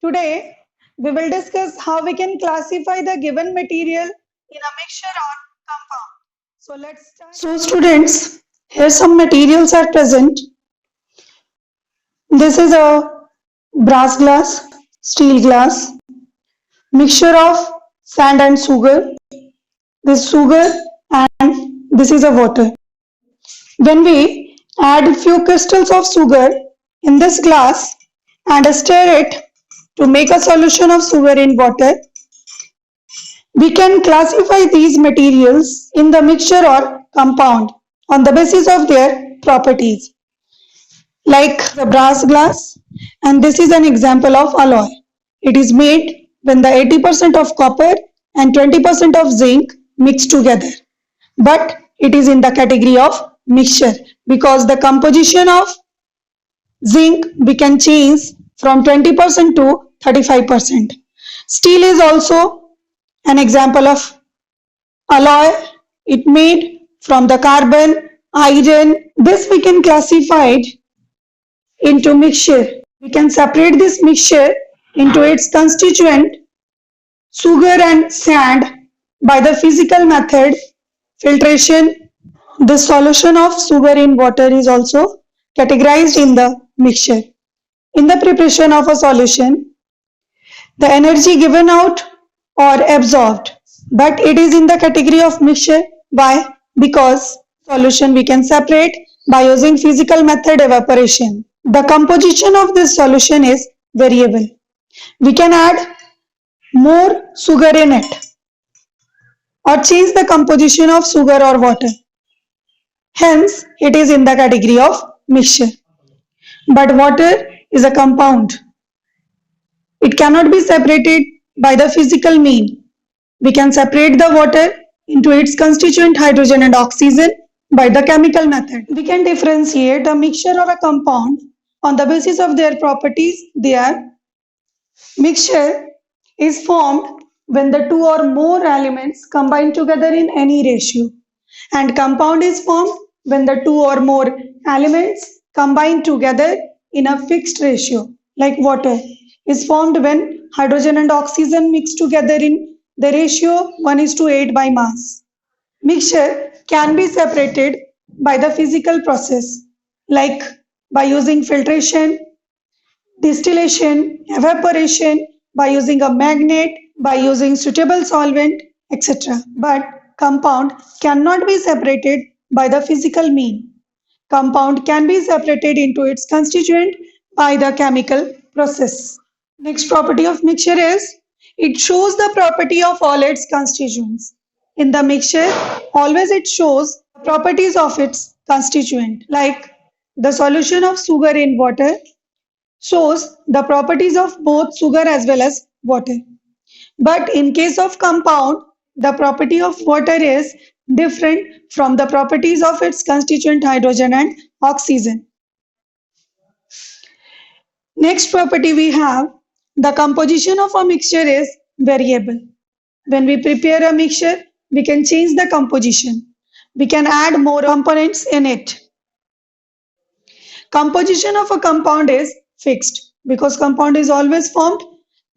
Today, we will discuss how we can classify the given material in a mixture or compound. So let's start. So students, here some materials are present. This is a brass glass, steel glass, mixture of sand and sugar. This sugar and this is a water. When we add few crystals of sugar in this glass and stir it to make a solution of sugar in water, we can classify these materials in the mixture or compound on the basis of their properties, like the brass glass, and this is an example of alloy. It is made when the 80% of copper and 20% of zinc mix together, but it is in the category of mixture because the composition of zinc we can change from 20% to 35%. Steel is also an example of alloy. It made from the carbon, iron. This we can classify it into mixture. We can separate this mixture into its constituent sugar and sand by the physical method filtration. The solution of sugar in water is also categorized in the mixture. In the preparation of a solution, the energy given out or absorbed, but it is in the category of mixture. Why? Because solution we can separate by using physical method evaporation. The composition of this solution is variable. We can add more sugar in it or change the composition of sugar or water. Hence, it is in the category of mixture. But water is a compound. It cannot be separated by the physical mean. We can separate the water into its constituent hydrogen and oxygen by the chemical method. We can differentiate a mixture or a compound on the basis of their properties. Their mixture is formed when the two or more elements combine together in any ratio, and compound is formed when the two or more elements combine together in a fixed ratio, like water is formed when hydrogen and oxygen mix together in the ratio 1:8 by mass. Mixture can be separated by the physical process, like by using filtration, distillation, evaporation, by using a magnet, by using suitable solvent, etc. But compound cannot be separated by the physical mean. Compound can be separated into its constituent by the chemical process. Next property of mixture is it shows the property of all its constituents. In the mixture, always it shows properties of its constituent, like the solution of sugar in water shows the properties of both sugar as well as water. But in case of compound, the property of water is different from the properties of its constituent hydrogen and oxygen. Next property we have, the composition of a mixture is variable. When we prepare a mixture, we can change the composition. We can add more components in it. Composition of a compound is fixed because compound is always formed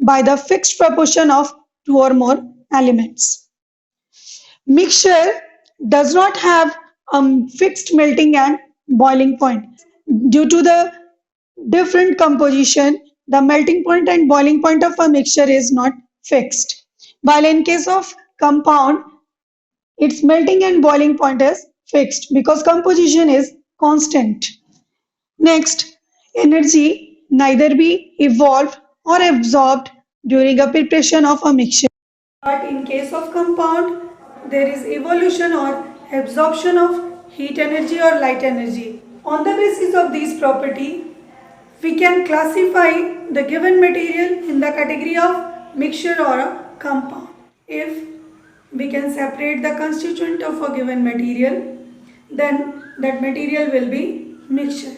by the fixed proportion of two or more elements. Mixture does not have a fixed melting and boiling point. Due to the different composition, the melting point and boiling point of a mixture is not fixed. While in case of compound, its melting and boiling point is fixed because composition is constant. Next, energy neither be evolved or absorbed during a preparation of a mixture. But in case of compound, there is evolution or absorption of heat energy or light energy. On the basis of these property, we can classify the given material in the category of mixture or a compound. If we can separate the constituent of a given material, then that material will be mixture.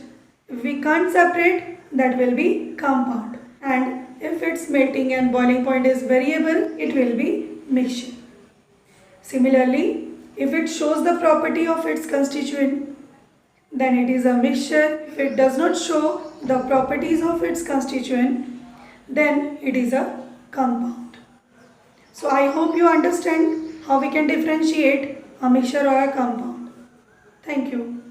If we can't separate, that will be compound. And if its melting and boiling point is variable, it will be mixture. Similarly, if it shows the property of its constituent, then it is a mixture. If it does not show the properties of its constituent, then it is a compound. So I hope you understand how we can differentiate a mixture or a compound. Thank you.